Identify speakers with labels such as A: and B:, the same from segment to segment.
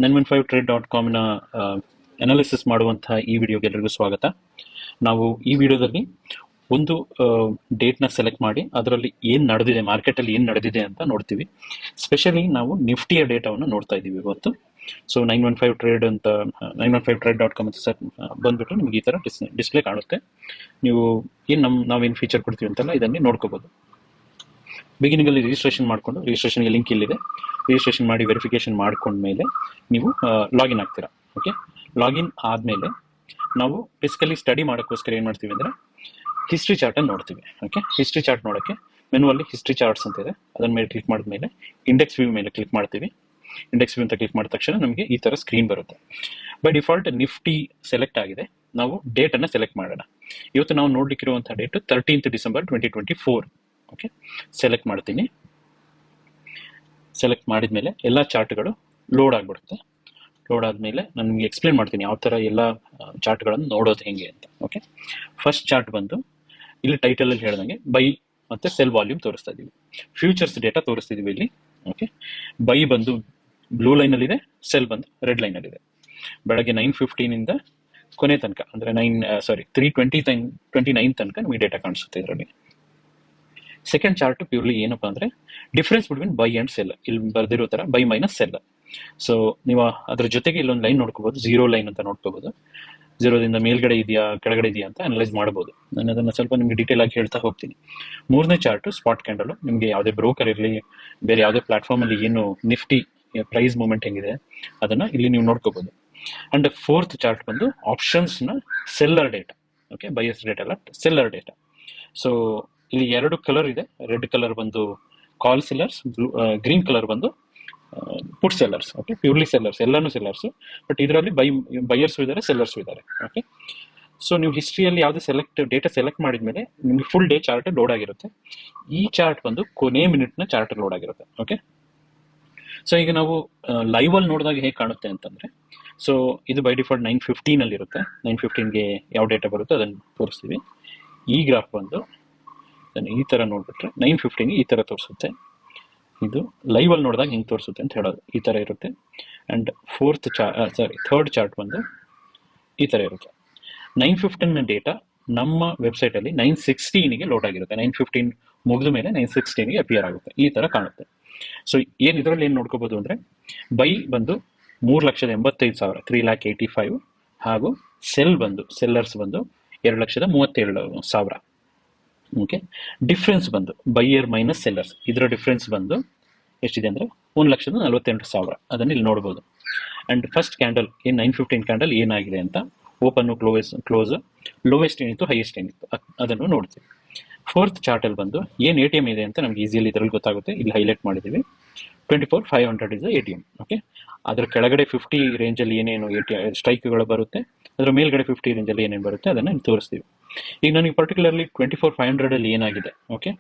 A: 915trade.com analysis ಮಾಡುವಂತಹ ಈ ವಿಡಿಯೋಗೆ ಎಲ್ಲರಿಗೂ ಸ್ವಾಗತ. ನಾವು ಈ ವಿಡಿಯೋದಲ್ಲಿ ಒಂದು ಡೇಟ್ನ ಸೆಲೆಕ್ಟ್ ಮಾಡಿ ಅದರಲ್ಲಿ ಏನು ನಡೆದಿದೆ, ಮಾರ್ಕೆಟಲ್ಲಿ ಏನು ನಡೆದಿದೆ ಅಂತ ನೋಡ್ತೀವಿ. ಸ್ಪೆಷಲಿ ನಾವು ನಿಫ್ಟಿಯ ಡೇಟಾವನ್ನು ನೋಡ್ತಾ ಇದ್ದೀವಿ ಇವತ್ತು. ಸೊ 915trade ಅಂತ 915trade.com ಅಂತ ಸರ್ ಬಂದ್ಬಿಟ್ಟು ನಿಮ್ಗೆ ಈ ಥರ ಡಿಸ್ಪ್ಲೇ ಕಾಣುತ್ತೆ. ನೀವು ನಾವೇನು ಫೀಚರ್ ಕೊಡ್ತೀವಿ ಅಂತೆಲ್ಲ ಇದನ್ನೇ ನೋಡ್ಕೋಬೋದು. ಬಿಗಿನಿಂಗಲ್ಲಿ ರಿಜಿಸ್ಟ್ರೇಷನ್ ಮಾಡಿಕೊಂಡು, ರಿಜಿಸ್ಟ್ರೇಷನ್ಗೆ ಲಿಂಕ್ ಇಲ್ಲಿದೆ, ರಿಜಿಸ್ಟ್ರೇಷನ್ ಮಾಡಿ ವೆರಿಫಿಕೇಶನ್ ಮಾಡ್ಕೊಂಡ್ಮೇಲೆ ನೀವು ಲಾಗಿನ್ ಆಗ್ತೀರಾ. ಓಕೆ, ಲಾಗಿನ್ ಆದಮೇಲೆ ನಾವು ಬೇಸಿಕಲಿ ಸ್ಟಡಿ ಮಾಡೋಕ್ಕೋಸ್ಕರ ಏನು ಮಾಡ್ತೀವಿ ಅಂದರೆ ಹಿಸ್ಟ್ರಿ ಚಾರ್ಟನ್ನು ನೋಡ್ತೀವಿ. ಓಕೆ, ಹಿಸ್ಟ್ರಿ ಚಾರ್ಟ್ ನೋಡೋಕ್ಕೆ ಮೆನುವಲ್ಲಿ ಹಿಸ್ಟ್ರಿ ಚಾರ್ಟ್ಸ್ ಅಂತ ಇದೆ, ಅದನ್ನ ಮೇಲೆ ಕ್ಲಿಕ್ ಮಾಡಿದ್ಮೇಲೆ ಇಂಡೆಕ್ಸ್ ವ್ಯೂ ಮೇಲೆ ಕ್ಲಿಕ್ ಮಾಡ್ತೀವಿ. ಇಂಡೆಕ್ಸ್ ವ್ಯೂ ಅಂತ ಕ್ಲಿಕ್ ಮಾಡಿದ ತಕ್ಷಣ ನಮಗೆ ಈ ಥರ ಸ್ಕ್ರೀನ್ ಬರುತ್ತೆ. ಬೈ ಡಿಫಾಲ್ಟ್ ನಿಫ್ಟಿ ಸೆಲೆಕ್ಟ್ ಆಗಿದೆ. ನಾವು ಡೇಟನ್ನು ಸೆಲೆಕ್ಟ್ ಮಾಡೋಣ. ಇವತ್ತು ನಾವು ನೋಡ್ಲಿಕ್ಕಿರುವಂಥ date 13th December 2024. Okay, select ಮಾಡ್ತೀನಿ. ಸೆಲೆಕ್ಟ್ ಮಾಡಿದ್ಮೇಲೆ ಎಲ್ಲ ಚಾರ್ಟ್ಗಳು ಲೋಡ್ ಆಗಿಬಿಡುತ್ತೆ. ಲೋಡ್ ಆದಮೇಲೆ ನಾನು ನಿಮಗೆ ಎಕ್ಸ್ಪ್ಲೇನ್ ಮಾಡ್ತೀನಿ ಯಾವ ಥರ ಎಲ್ಲ ಚಾರ್ಟ್ಗಳನ್ನು ನೋಡೋದು ಹೆಂಗೆ ಅಂತ. ಓಕೆ, ಫಸ್ಟ್ ಚಾರ್ಟ್ ಬಂದು ಇಲ್ಲಿ ಟೈಟಲಲ್ಲಿ ಹೇಳ್ದಂಗೆ ಬೈ ಮತ್ತು ಸೆಲ್ ವಾಲ್ಯೂಮ್ ತೋರಿಸ್ತಾ ಇದ್ದೀವಿ. ಫ್ಯೂಚರ್ಸ್ ಡೇಟಾ ತೋರಿಸ್ತಿದ್ದೀವಿ ಇಲ್ಲಿ. ಓಕೆ, ಬೈ ಬಂದು ಬ್ಲೂ ಲೈನಲ್ಲಿದೆ, ಸೆಲ್ ಬಂದು ರೆಡ್ ಲೈನಲ್ಲಿದೆ. ಬೆಳಗ್ಗೆ 9:15 ಕೊನೆ ತನಕ ಅಂದರೆ 3:29 ತನಕ ನಮಗೆ ಡೇಟಾ ಕಾಣಿಸುತ್ತೆ ಇದರಲ್ಲಿ. ಸೆಕೆಂಡ್ ಚಾರ್ಟ್ ಪ್ಯೂರ್ಲಿ ಏನಪ್ಪಾ ಅಂದರೆ difference between by and sell. ಇಲ್ಲಿ ಬರ್ದಿರೋ ಥರ ಬೈ ಮೈನಸ್ ಸೆಲ್. ಸೊ ನೀವು ಅದ್ರ ಜೊತೆಗೆ ಇಲ್ಲೊಂದು ಲೈನ್ ನೋಡ್ಕೋಬೋದು, ಝೀರೋ ಲೈನ್ ಅಂತ ನೋಡ್ಕೋಬೋದು. ಝೀರೋದಿಂದ ಮೇಲ್ಗಡೆ ಇದೆಯಾ ಕೆಳಗಡೆ ಇದೆಯಾ ಅಂತ ಅನಲೈಸ್ ಮಾಡ್ಬೋದು. ನಾನು ಅದನ್ನು ಸ್ವಲ್ಪ ನಿಮಗೆ ಡೀಟೇಲ್ ಆಗಿ ಹೇಳ್ತಾ ಹೋಗ್ತೀನಿ. ಮೂರನೇ ಚಾರ್ಟು ಸ್ಪಾಟ್ ಕ್ಯಾಂಡಲು. ನಿಮಗೆ ಯಾವುದೇ ಬ್ರೋಕರ್ ಇರಲಿ, ಬೇರೆ ಯಾವುದೇ ಪ್ಲಾಟ್ಫಾರ್ಮಲ್ಲಿ ಏನು ನಿಫ್ಟಿ ಪ್ರೈಸ್ ಮೂವ್ಮೆಂಟ್ ಹೆಂಗಿದೆ ಅದನ್ನು ಇಲ್ಲಿ ನೀವು ನೋಡ್ಕೋಬೋದು. ಆ್ಯಂಡ್ ಫೋರ್ತ್ ಚಾರ್ಟ್ ಬಂದು ಆಪ್ಷನ್ಸ್ನ seller data. Okay, buyers data ಅಲ್ಲ, ಸೆಲ್ಲರ್ ಡೇಟಾ. ಸೊ ಇಲ್ಲಿ ಎರಡು ಕಲರ್ ಇದೆ. ರೆಡ್ ಕಲರ್ ಬಂದು ಕಾಲ್ ಸೆಲ್ಲರ್ಸ್, ಗ್ರೀನ್ ಕಲರ್ ಬಂದು ಪುಟ್ ಸೆಲ್ಲರ್ಸ್. ಓಕೆ, ಪ್ಯೂರ್ಲಿ ಸೆಲ್ಲರ್ಸ್, ಎಲ್ಲಾನು ಸೆಲ್ಲರ್ಸ್. ಬಟ್ ಇದರಲ್ಲಿ ಬೈಯರ್ಸು ಇದ್ದಾರೆ, ಸೆಲ್ಲರ್ಸು ಇದ್ದಾರೆ. ಓಕೆ, ಸೊ ನೀವು ಹಿಸ್ಟ್ರಿಯಲ್ಲಿ ಯಾವುದೇ ಡೇಟಾ ಸೆಲೆಕ್ಟ್ ಮಾಡಿದ್ಮೇಲೆ ನಿಮಗೆ ಫುಲ್ ಡೇ ಚಾರ್ಟ್ ಲೋಡ್ ಆಗಿರುತ್ತೆ. ಈ ಚಾರ್ಟ್ ಬಂದು ಕೊನೆ ಮಿನಿಟ್ನ ಚಾರ್ಟ್ ಲೋಡ್ ಆಗಿರುತ್ತೆ. ಓಕೆ, ಸೊ ಈಗ ನಾವು ಲೈವಲ್ಲಿ ನೋಡಿದಾಗ ಹೇಗೆ ಕಾಣುತ್ತೆ ಅಂತಂದರೆ, ಸೊ ಇದು ಬೈ ಡಿಫಾಲ್ಟ್ 9:15 ಇರುತ್ತೆ. 9:15ಗೆ ಯಾವ ಡೇಟಾ ಬರುತ್ತೋ ಅದನ್ನು ತೋರಿಸ್ತೀವಿ. ಈ ಗ್ರಾಫ್ ಬಂದು ಈ ಥರ ನೋಡ್ಬಿಟ್ರೆ 9:15ಗೆ ಈ ಥರ ತೋರಿಸುತ್ತೆ. ಇದು ಲೈವಲ್ಲಿ ನೋಡಿದಾಗ ಹಿಂಗೆ ತೋರಿಸುತ್ತೆ ಅಂತ ಹೇಳೋದು. ಈ ಥರ ಇರುತ್ತೆ. ಆ್ಯಂಡ್ ಥರ್ಡ್ ಚಾರ್ಟ್ ಬಂದು ಈ ಥರ ಇರುತ್ತೆ. 9:15 ಡೇಟಾ ನಮ್ಮ ವೆಬ್ಸೈಟಲ್ಲಿ 9:16ಗೆ ಲೋಡ್ ಆಗಿರುತ್ತೆ. 9:15 ಮುಗಿದ ಮೇಲೆ 9:16ಗೆ ಅಪಿಯರ್ ಆಗುತ್ತೆ. ಈ ಥರ ಕಾಣುತ್ತೆ. ಸೊ ಇದರಲ್ಲಿ ಏನು ನೋಡ್ಕೋಬೋದು ಅಂದರೆ ಬೈ ಬಂದು 3,85,000 3,85,000 ಹಾಗೂ ಸೆಲ್ಲರ್ಸ್ ಬಂದು 2,37,000. ಓಕೆ, ಡಿಫ್ರೆನ್ಸ್ ಬಂದು ಬೈಯರ್ ಮೈನಸ್ ಸೆಲ್ಲರ್ಸ್, ಇದರ ಡಿಫ್ರೆನ್ಸ್ ಬಂದು ಎಷ್ಟಿದೆ ಅಂದರೆ 1,48,000. ಅದನ್ನು ಇಲ್ಲಿ ನೋಡ್ಬೋದು. ಆ್ಯಂಡ್ ಫಸ್ಟ್ ಕ್ಯಾಂಡಲ್ ಏನು 9:15 ಕ್ಯಾಂಡಲ್ ಏನಾಗಿದೆ ಅಂತ ಓಪನ್ನು ಕ್ಲೋಸ್ ಲೋವೆಸ್ಟ್ ಏನಿತ್ತು, ಹೈಯೆಸ್ಟ್ ಏನಿತ್ತು ಅದನ್ನು ನೋಡ್ತೀವಿ. ಫೋರ್ತ್ ಚಾರ್ಟಲ್ಲಿ ಬಂದು ಏನು ATM ಇದೆ ಅಂತ ನಮ್ಗೆ ಈಸಿಯಲ್ಲಿ ಇದರಲ್ಲಿ ಗೊತ್ತಾಗುತ್ತೆ. ಇಲ್ಲಿ ಹೈಲೈಟ್ ಮಾಡಿದ್ದೀವಿ. 24,500 ಇಸ್ ATM. ಓಕೆ, ಅದರ ಕೆಳಗಡೆ 50 ರೇಂಜಲ್ಲಿ ಏನೇನು ಸ್ಟ್ರೈಕ್ಗಳು ಬರುತ್ತೆ, ಅದರ ಮೇಲ್ಗಡೆ 50 ರೇಂಜಲ್ಲಿ ಏನೇನು ಬರುತ್ತೆ ಅದನ್ನು ಇಲ್ಲಿ ತೋರಿಸ್ತೀವಿ. ಈಗ ನನಗೆ ಪರ್ಟಿಕ್ಯುಲರ್ಲಿ 24,500 ಏನಾಗಿದೆ, ಓಕೆ,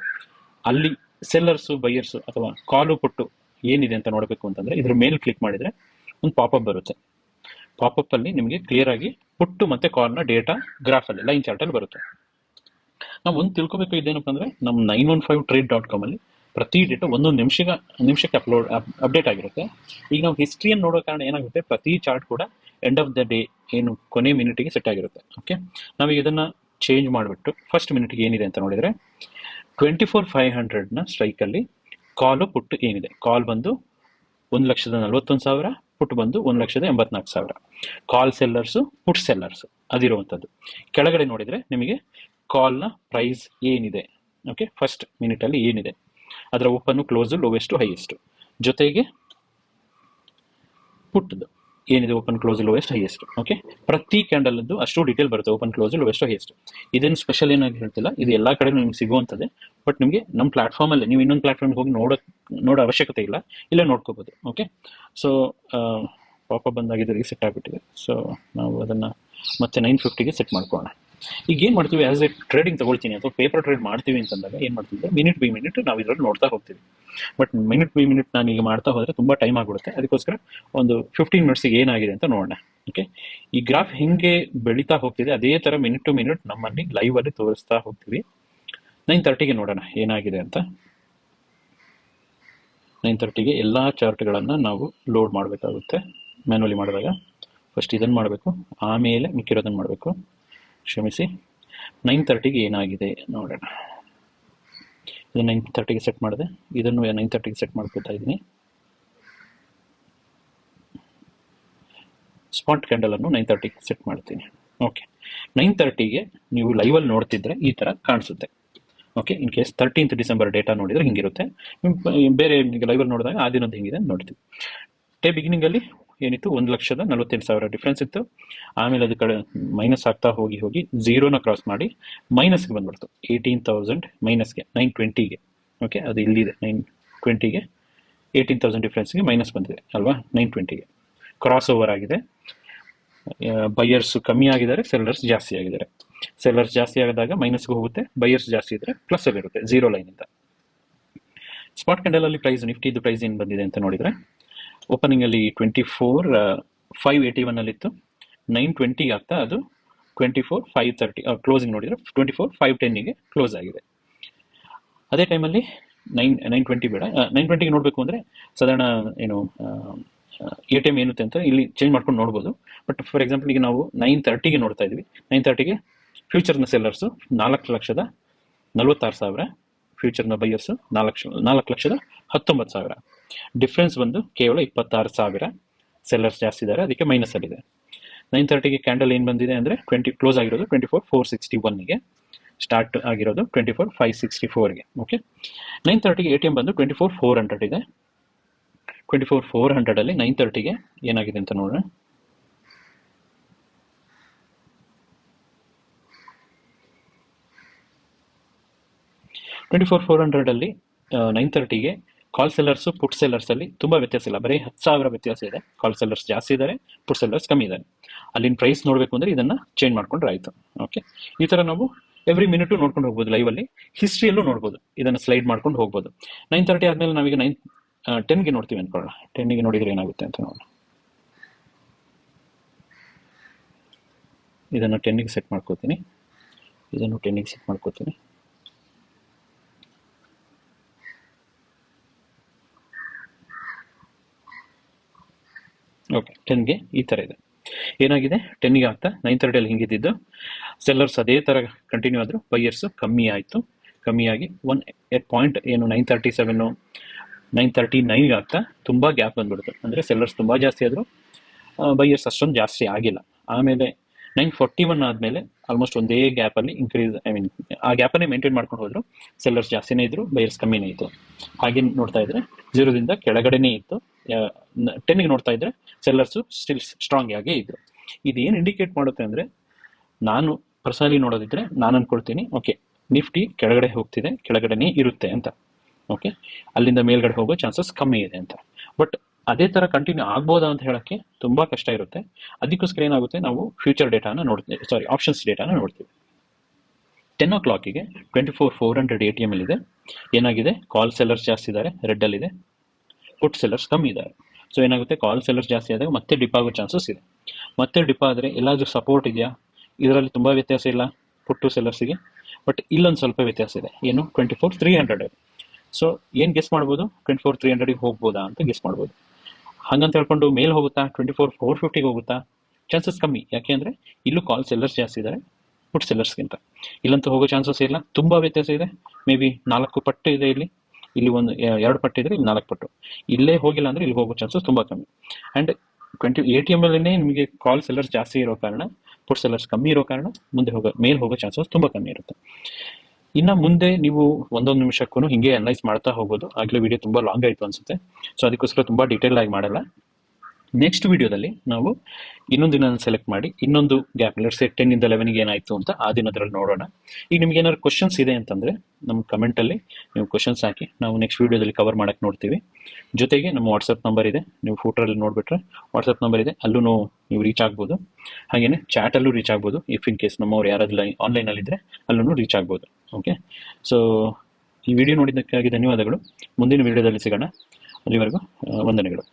A: ಅಲ್ಲಿ ಸೆಲ್ಲರ್ಸು, ಬೈಯರ್ಸು ಅಥವಾ ಕಾಲು ಪುಟ್ಟು ಏನಿದೆ ಅಂತ ನೋಡಬೇಕು ಅಂತಂದರೆ ಇದ್ರ ಮೇಲೆ ಕ್ಲಿಕ್ ಮಾಡಿದರೆ ಒಂದು ಪಾಪಪ್ ಬರುತ್ತೆ. ಪಾಪಪ್ಪಲ್ಲಿ ನಿಮಗೆ ಕ್ಲಿಯರಾಗಿ ಪುಟ್ಟು ಮತ್ತು ಕಾಲ್ನ ಡೇಟಾ ಗ್ರಾಫಲ್ಲಿ ಲೈನ್ ಚಾರ್ಟಲ್ಲಿ ಬರುತ್ತೆ. ನಾವು ಒಂದು ತಿಳ್ಕೊಬೇಕು ಇದೇನಪ್ಪ ಅಂದರೆ ನಮ್ಮ 915trade.com ಪ್ರತಿ ಡೇಟಾ ಒಂದೊಂದು ನಿಮಿಷಕ್ಕೆ ಅಪ್ಡೇಟ್ ಆಗಿರುತ್ತೆ. ಈಗ ನಾವು ಹಿಸ್ಟ್ರಿಯನ್ನು ನೋಡೋ ಕಾರಣ ಏನಾಗುತ್ತೆ, ಪ್ರತಿ ಚಾರ್ಟ್ ಕೂಡ ಎಂಡ್ ಆಫ್ ದ ಡೇ ಏನು ಕೊನೆ ಮಿನಿಟಿಗೆ ಸೆಟ್ ಆಗಿರುತ್ತೆ. ಓಕೆ, ನಾವೀಗ ಇದನ್ನು ಚೇಂಜ್ ಮಾಡಿಬಿಟ್ಟು ಫಸ್ಟ್ ಮಿನಿಟ್ಗೆ ಏನಿದೆ ಅಂತ ನೋಡಿದರೆ 24,500ನ ಸ್ಟ್ರೈಕಲ್ಲಿ ಕಾಲು ಪುಟ್ಟು ಏನಿದೆ, ಕಾಲ್ ಬಂದು 1,41,000, ಪುಟ್ ಬಂದು 1,84,000. ಕಾಲ್ ಸೆಲ್ಲರ್ಸು, ಪುಟ್ ಸೆಲ್ಲರ್ಸು ಅದಿರುವಂಥದ್ದು. ಕೆಳಗಡೆ ನೋಡಿದರೆ ನಿಮಗೆ ಕಾಲ್ನ ಪ್ರೈಸ್ ಏನಿದೆ, ಓಕೆ, ಫಸ್ಟ್ ಮಿನಿಟಲ್ಲಿ ಏನಿದೆ, ಅದರ ಓಪನ್ನು ಕ್ಲೋಸು ಲೋವೆಸ್ಟು ಹೈಯೆಸ್ಟು, ಜೊತೆಗೆ ಪುಟ್ದು ಏನಿದೆ open close lowest highest. Okay, ಪ್ರತಿ ಕ್ಯಾಂಡಲ್ದು ಅಷ್ಟು ಡೀಟೇಲ್ ಬರುತ್ತೆ, ಓಪನ್ ಕ್ಲೋಸ್ ಲೋವೆಸ್ಟ್ ಹೈಯೆಸ್ಟ್. ಇದೇನು ಸ್ಪೆಷಲ್ ಏನಾಗಿ ಹೇಳ್ತಿಲ್ಲ, ಇದು ಎಲ್ಲ ಕಡೆ ನಿಮ್ಗೆ ಸಿಗುವಂಥದ್ದೇ. ಬಟ್ ನಿಮಗೆ ನಮ್ಮ ಪ್ಲಾಟ್ಫಾರ್ಮಲ್ಲಿ ನೀವು ಇನ್ನೊಂದು ಪ್ಲಾಟ್ಫಾರ್ಮ್ಗೆ ಹೋಗಿ ನೋಡೋ ಅವಶ್ಯಕತೆ ಇಲ್ಲ, ಇಲ್ಲೇ ನೋಡ್ಕೋಬೋದು. ಓಕೆ, ಸೊ ಪಾಪಪ್ ಬಂದಾಗಿದ್ದು ರೀಸೆಟ್ ಆಗಿಬಿಟ್ಟಿದೆ. ಸೊ ನಾವು ಅದನ್ನು ಮತ್ತೆ 9:50ಗೆ ಸೆಟ್ ಮಾಡ್ಕೊಳ್ಳೋಣ. ಈಗ ಏನು ಮಾಡ್ತೀವಿ, ಆಸ್ ಎ ಟ್ರೇಡಿಂಗ್ ತಗೊಳ್ತೀನಿ ಅಥವಾ ಪೇಪರ್ ಟ್ರೇಡ್ ಮಾಡ್ತೀವಿ ಅಂತಂದಾಗ ಏನು ಮಾಡ್ತೀವಿ, ಮಿನಿಟ್ ಬೈ ಮಿನಿಟ್ ನಾವು ಇದರಲ್ಲಿ ನೋಡ್ತಾ ಹೋಗ್ತೀವಿ. ಬಟ್ ಮಿನಿಟ್ ಬೈ ಮಿನಿಟ್ ನಾನು ಈಗ ಮಾಡ್ತಾ ಹೋದರೆ ತುಂಬ ಟೈಮ್ ಆಗಿಬಿಡುತ್ತೆ. ಅದಕ್ಕೋಸ್ಕರ ಒಂದು 15 ಮಿನಿಟ್ಸಿಗೆ ಏನಾಗಿದೆ ಅಂತ ನೋಡೋಣ. ಓಕೆ, ಈ ಗ್ರಾಫ್ ಹೆಂಗೆ ಬೆಳೀತಾ ಹೋಗ್ತಿದೆ ಅದೇ ಥರ ಮಿನಿಟ್ ಟು ಮಿನಿಟ್ ನಮ್ಮಲ್ಲಿ ಲೈವಲ್ಲಿ ತೋರಿಸ್ತಾ ಹೋಗ್ತೀವಿ. 9:30ಗೆ ನೋಡೋಣ ಏನಾಗಿದೆ ಅಂತ. 9:30ಗೆ ಎಲ್ಲ ಚಾರ್ಟ್ಗಳನ್ನು ನಾವು ಲೋಡ್ ಮಾಡಬೇಕಾಗುತ್ತೆ. ಮ್ಯಾನ್ಯಲಿ ಮಾಡಿದಾಗ ಫಸ್ಟ್ ಇದನ್ನು ಮಾಡಬೇಕು, ಆಮೇಲೆ ಮಿಕ್ಕಿರೋದನ್ನು ಮಾಡಬೇಕು. ಕ್ಷಮಿಸಿ, 9:30ಗೆ ಏನಾಗಿದೆ ನೋಡೋಣ. ಇದು 9:30ಗೆ ಸೆಟ್ ಮಾಡಿದೆ, ಇದನ್ನು 9:30ಗೆ ಸೆಟ್ ಮಾಡ್ಕೊತಾ ಇದ್ದೀನಿ. ಸ್ಪಾಟ್ ಕ್ಯಾಂಡಲನ್ನು 9:30ಗೆ ಸೆಟ್ ಮಾಡ್ತೀನಿ. ಓಕೆ, 9:30ಗೆ ನೀವು ಲೈವಲ್ಲಿ ನೋಡ್ತಿದ್ರೆ ಈ ಥರ ಕಾಣಿಸುತ್ತೆ. Okay, in case 13th December data ನೋಡಿದರೆ ಹಿಂಗಿರುತ್ತೆ. ಬೇರೆ ಲೈವಲ್ಲಿ ನೋಡಿದಾಗ ಆ ದಿನದ್ದು ಹಿಂಗಿದೆ ನೋಡ್ತೀವಿ. ಡೇ ಬಿಗಿನಿಂಗಲ್ಲಿ ಏನಿತ್ತು, 1,48,000 ಡಿಫ್ರೆನ್ಸ್ ಇತ್ತು. ಆಮೇಲೆ ಅದು ಕಡೆ ಮೈನಸ್ ಆಗ್ತಾ ಹೋಗಿ ಹೋಗಿ 0ನ ಕ್ರಾಸ್ ಮಾಡಿ ಮೈನಸ್ಗೆ ಬಂದ್ಬಿಡ್ತು. 18,000 ಮೈನಸ್ಗೆ 920ಗೆ. ಓಕೆ, ಅದು ಇಲ್ಲಿದೆ 920ಗೆ 18,000 ಡಿಫ್ರೆನ್ಸ್ಗೆ ಮೈನಸ್ ಬಂದಿದೆ ಅಲ್ವಾ. 920ಗೆ ಕ್ರಾಸ್ ಓವರ್ ಆಗಿದೆ. ಬೈಯರ್ಸ್ ಕಮ್ಮಿ ಆಗಿದ್ದಾರೆ, ಸೆಲ್ಲರ್ಸ್ ಜಾಸ್ತಿ ಆಗಿದ್ದಾರೆ. ಸೆಲ್ಲರ್ಸ್ ಜಾಸ್ತಿ ಆದಾಗ ಮೈನಸ್ಗೆ ಹೋಗುತ್ತೆ, ಬೈಯರ್ಸ್ ಜಾಸ್ತಿ ಇದ್ದರೆ ಪ್ಲಸ್ ಆಗಿರುತ್ತೆ 0 ಲೈನಿಂದ. ಸ್ಪಾಟ್ ಕ್ಯಾಂಡಲಲ್ಲಿ ಪ್ರೈಸ್, ನಿಫ್ಟಿದು ಪ್ರೈಸ್ ಏನು ಬಂದಿದೆ ಅಂತ ನೋಡಿದರೆ, ಓಪನಿಂಗಲ್ಲಿ 24,581 920 ಆಗ್ತಾ ಅದು 24,530, ಕ್ಲೋಸಿಂಗ್ ನೋಡಿದರೆ 24,510ಗೆ ಕ್ಲೋಸ್ ಆಗಿದೆ. ಅದೇ ಟೈಮಲ್ಲಿ 920 ಬೇಡ, 920ಗೆ ನೋಡಬೇಕು ಅಂದರೆ ಸಾಧಾರಣ ಏನು ATM ಏನುತ್ತೆ ಅಂತ ಇಲ್ಲಿ ಚೇಂಜ್ ಮಾಡ್ಕೊಂಡು ನೋಡ್ಬೋದು. ಬಟ್ ಫಾರ್ ಎಕ್ಸಾಂಪಲ್ ಈಗ ನಾವು 9:30ಗೆ ನೋಡ್ತಾ ಇದ್ವಿ. 9:30ಗೆ ಫ್ಯೂಚರ್ನ ಸೆಲ್ಲರ್ಸು 4,46,000, ಫ್ಯೂಚರ್ನ ಬೈಯರ್ಸು 4,19,000. ಡಿಫ್ರೆನ್ಸ್ ಬಂದು ಕೇವಲ 26,000. ಸೆಲ್ಲರ್ಸ್ ಜಾಸ್ತಿ ಇದ್ದಾರೆ, ಅದಕ್ಕೆ ಮೈನಸಲ್ಲಿದೆ. 9:30ಗೆ ಕ್ಯಾಂಡಲ್ ಏನು ಬಂದಿದೆ ಅಂದರೆ ಕ್ಲೋಸ್ ಆಗಿರೋದು 24,461ಗೆ, ಸ್ಟಾರ್ಟ್ ಆಗಿರೋದು 24,564ಗೆ. ಓಕೆ, 9:30ಗೆ ATM ಬಂದು 24,400 ಇದೆ. 24,400ಅಲ್ಲಿ 9:30ಗೆ ಏನಾಗಿದೆ ಅಂತ ನೋಡೋಣ. $24,400 9:30ಗೆ ಕಾಲ್ ಸೆಲ್ಲರ್ಸು ಪುಟ್ ಸೆಲ್ಲರ್ಸಲ್ಲಿ ತುಂಬ ವ್ಯತ್ಯಾಸ ಇಲ್ಲ, ಬರೀ 10,000 ವ್ಯತ್ಯಾಸ ಇದೆ. ಕಾಲ್ ಸೆಲ್ಲರ್ಸ್ ಜಾಸ್ತಿ ಇದ್ದಾರೆ, ಪುಟ್ ಸೆಲ್ಲರ್ಸ್ ಕಮ್ಮಿ ಇದ್ದಾರೆ. ಅಲ್ಲಿನ ಪ್ರೈಸ್ ನೋಡಬೇಕು ಅಂದರೆ ಇದನ್ನು ಚೇಂಜ್ ಮಾಡ್ಕೊಂಡ್ರೆ ಆಯಿತು. ಓಕೆ, ಈ ಥರ ನಾವು ಎವ್ರಿ ಮಿನಿಟು ನೋಡ್ಕೊಂಡು ಹೋಗ್ಬೋದು. ಲೈವಲ್ಲಿ ಹಿಸ್ಟ್ರಿಯಲ್ಲೂ ನೋಡ್ಬೋದು, ಇದನ್ನು ಸ್ಲೈಡ್ ಮಾಡ್ಕೊಂಡು ಹೋಗ್ಬೋದು. 9:30 ಆದಮೇಲೆ ನಾವೀಗ 10ಗೆ ನೋಡ್ತೀವಿ ಅಂದ್ಕೊಳ್ಳೋಣ. 10ಗೆ ನೋಡಿದರೆ ಏನಾಗುತ್ತೆ ಅಂತ ನೋಡೋಣ. ಇದನ್ನು 10ಗೆ ಸೆಟ್ ಮಾಡ್ಕೋತೀನಿ, ಇದನ್ನು 10ಗೆ ಸೆಟ್ ಮಾಡ್ಕೋತೀನಿ. ಓಕೆ, 10ಗೆ ಈ ಥರ ಇದೆ. ಏನಾಗಿದೆ, 10ಗೆ ಆಗ್ತಾ 9:30ಅಲ್ಲಿ ಹಿಂಗಿದ್ದು ಸೆಲ್ಲರ್ಸ್ ಅದೇ ಥರ ಕಂಟಿನ್ಯೂ ಆದರೂ ಬೈಯರ್ಸು ಕಮ್ಮಿ ಆಯಿತು. ಕಮ್ಮಿಯಾಗಿ 1 ಪಾಯಿಂಟ್ ಏನು 937 939ಗೆ ಆಗ್ತಾ ತುಂಬ ಗ್ಯಾಪ್ ಬಂದ್ಬಿಡ್ತು. ಅಂದರೆ ಸೆಲ್ಲರ್ಸ್ ತುಂಬ ಜಾಸ್ತಿ ಆದರು, ಬೈಯರ್ಸ್ ಅಷ್ಟೊಂದು ಜಾಸ್ತಿ ಆಗಿಲ್ಲ. ಆಮೇಲೆ 941 ಆದಮೇಲೆ ಆಲ್ಮೋಸ್ಟ್ ಒಂದೇ ಗ್ಯಾಪಲ್ಲಿ ಇನ್ಕ್ರೀಸ್, ಆ ಗ್ಯಾಪನ್ನೇ ಮೇಂಟೈನ್ ಮಾಡ್ಕೊಂಡು ಹೋದರು. ಸೆಲ್ಲರ್ಸ್ ಜಾಸ್ತಿನೇ ಇದ್ದರು, ಬೈಯರ್ಸ್ ಕಮ್ಮಿನೇ ಇತ್ತು. ಹಾಗೆ ನೋಡ್ತಾ ಇದ್ರೆ 0ದಿಂದ ಕೆಳಗಡೆನೇ ಇತ್ತು. 10ಗೆ ನೋಡ್ತಾ ಇದ್ರೆ ಸೆಲ್ಲರ್ಸು ಸ್ಟಿಲ್ ಸ್ಟ್ರಾಂಗ್ ಆಗೇ ಇದ್ರು. ಇದೇನು ಇಂಡಿಕೇಟ್ ಮಾಡುತ್ತೆ ಅಂದರೆ, ನಾನು ಪರ್ಸನಲಿ ನೋಡೋದಿದ್ರೆ ನಾನು ಅಂದ್ಕೊಳ್ತೀನಿ, ಓಕೆ ನಿಫ್ಟಿ ಕೆಳಗಡೆ ಹೋಗ್ತಿದೆ, ಕೆಳಗಡೆನೇ ಇರುತ್ತೆ ಅಂತ. ಓಕೆ, ಅಲ್ಲಿಂದ ಮೇಲ್ಗಡೆ ಹೋಗೋ ಚಾನ್ಸಸ್ ಕಮ್ಮಿ ಇದೆ ಅಂತ. ಬಟ್ ಅದೇ ಥರ ಕಂಟಿನ್ಯೂ ಆಗ್ಬೋದಾ ಅಂತ ಹೇಳೋಕ್ಕೆ ತುಂಬ ಕಷ್ಟ ಇರುತ್ತೆ. ಅದಕ್ಕೋಸ್ಕರ ಏನಾಗುತ್ತೆ, ನಾವು ಫ್ಯೂಚರ್ ಡೇಟಾನ ನೋಡ್ತೀವಿ, ಆಪ್ಷನ್ಸ್ ಡೇಟಾನ ನೋಡ್ತೀವಿ. 10 o'clockಗೆ 24,400 ATM ಇದೆ. ಏನಾಗಿದೆ, ಕಾಲ್ ಸೆಲ್ಲರ್ಸ್ ಜಾಸ್ತಿ ಇದ್ದಾರೆ, ರೆಡ್ಡಲ್ಲಿದೆ. ಪುಟ್ ಸೆಲ್ಲರ್ಸ್ ಕಮ್ಮಿ ಇದ್ದಾರೆ. ಸೊ ಏನಾಗುತ್ತೆ, ಕಾಲ್ ಸೆಲ್ಲರ್ಸ್ ಜಾಸ್ತಿ ಆದಾಗ ಮತ್ತೆ ಡಿಪ್ ಆಗೋ ಚಾನ್ಸಸ್ ಇದೆ. ಮತ್ತೆ ಡಿಪ್ ಆದರೆ ಎಲ್ಲಾದರೂ ಸಪೋರ್ಟ್ ಇದೆಯಾ, ಇದರಲ್ಲಿ ತುಂಬ ವ್ಯತ್ಯಾಸ ಇಲ್ಲ ಪುಟ್ಟು ಸೆಲ್ಲರ್ಸಿಗೆ. ಬಟ್ ಇಲ್ಲೊಂದು ಸ್ವಲ್ಪ ವ್ಯತ್ಯಾಸ ಇದೆ. ಏನು, 24,300. ಸೊ ಏನು ಗೆಸ್ ಮಾಡ್ಬೋದು, 24,300ಗೆ ಹೋಗ್ಬೋದಾ ಅಂತ ಗೆಸ್ ಮಾಡ್ಬೋದು. ಹಾಗಂತ ಹೇಳ್ಕೊಂಡು ಮೇಲೆ ಹೋಗುತ್ತಾ 24,450ಗೆ ಹೋಗುತ್ತಾ, ಚಾನ್ಸಸ್ ಕಮ್ಮಿ. ಯಾಕೆ ಅಂದರೆ ಇಲ್ಲೂ ಕಾಲ್ ಸೆಲ್ಲರ್ಸ್ ಜಾಸ್ತಿ ಇದ್ದಾರೆ ಪುಟ್ ಸೆಲ್ಲರ್ಸ್ಗಿಂತ. ಇಲ್ಲಂತೂ ಹೋಗೋ ಚಾನ್ಸಸ್ ಇಲ್ಲ, ತುಂಬ ವ್ಯತ್ಯಾಸ ಇದೆ. ಮೇ ಬಿ 4 ಪಟ್ಟು ಇದೆ ಇಲ್ಲಿ 2 ಪಟ್ಟು ಇದ್ರೆ ಇಲ್ಲಿ 4 ಪಟ್ಟು. ಇಲ್ಲೇ ಹೋಗಿಲ್ಲ ಅಂದರೆ ಇಲ್ಲಿ ಹೋಗೋ ಚಾನ್ಸಸ್ ತುಂಬ ಕಮ್ಮಿ. ಆ್ಯಂಡ್ ATM ಅಲ್ಲೇ ನಿಮಗೆ ಕಾಲ್ ಸೆಲ್ಲರ್ಸ್ ಜಾಸ್ತಿ ಇರೋ ಕಾರಣ, ಪುಟ್ ಸೆಲ್ಲರ್ಸ್ ಕಮ್ಮಿ ಇರೋ ಕಾರಣ ಮೇಲೆ ಹೋಗೋ ಚಾನ್ಸಸ್ ತುಂಬ ಕಮ್ಮಿ ಇರುತ್ತೆ. ಇನ್ನು ಮುಂದೆ ನೀವು ಒಂದೊಂದು ನಿಮಿಷಕ್ಕೂ ಹಿಂಗೆ ಅನಲೈಸ್ ಮಾಡ್ತಾ ಹೋಗೋದು. ಆಗಲೇ ವಿಡಿಯೋ ತುಂಬ ಲಾಂಗ್ ಆಯಿತು ಅನಿಸುತ್ತೆ. ಸೊ ಅದಕ್ಕೋಸ್ಕರ ತುಂಬ ಡೀಟೇಲ್ ಆಗಿ ಮಾಡಲ್ಲ. ನೆಕ್ಸ್ಟ್ ವಿಡಿಯೋದಲ್ಲಿ ನಾವು ಇನ್ನೊಂದು ದಿನ ಸೆಲೆಕ್ಟ್ ಮಾಡಿ ಇನ್ನೊಂದು ಗ್ಯಾಪ್, ಲೆಟ್ಸ್ ಸೇ 10ಇಂದ 11ಗೆ ಏನಾಯಿತು ಅಂತ ಆ ದಿನದ್ರಲ್ಲಿ ನೋಡೋಣ. ಈಗ ನಿಮ್ಗೆ ಏನಾದ್ರು ಕ್ವಶನ್ಸ್ ಇದೆ ಅಂತಂದರೆ ನಮ್ಮ ಕಮೆಂಟಲ್ಲಿ ನೀವು ಕ್ವಶನ್ಸ್ ಹಾಕಿ, ನಾವು ನೆಕ್ಸ್ಟ್ ವಿಡಿಯೋದಲ್ಲಿ ಕವರ್ ಮಾಡೋಕ್ಕೆ ನೋಡ್ತೀವಿ. ಜೊತೆಗೆ ನಮ್ಮ ವಾಟ್ಸಪ್ ನಂಬರ್ ಇದೆ, ನೀವು ಫೋಟೋಲ್ಲಿ ನೋಡಿಬಿಟ್ರೆ ವಾಟ್ಸಪ್ ನಂಬರ್ ಇದೆ, ಅಲ್ಲೂ ನೀವು ರೀಚ್ ಆಗ್ಬೋದು. ಹಾಗೆಯೇ ಚಾಟಲ್ಲೂ ರೀಚ್ ಆಗ್ಬೋದು. ಇಫ್ ಇನ್ ಕೇಸ್ ನಮ್ಮವ್ರು ಯಾರಾದರೂ ಆನ್ಲೈನಲ್ಲಿದ್ದರೆ ಅಲ್ಲೂ ರೀಚ್ ಆಗ್ಬೋದು. ಓಕೆ, ಸೊ ಈ ವಿಡಿಯೋ ನೋಡಿದ್ದಕ್ಕಾಗಿ ಧನ್ಯವಾದಗಳು. ಮುಂದಿನ ವಿಡಿಯೋದಲ್ಲಿ ಸಿಗೋಣ. ಅಲ್ಲಿವರೆಗೂ ವಂದನೆಗಳು.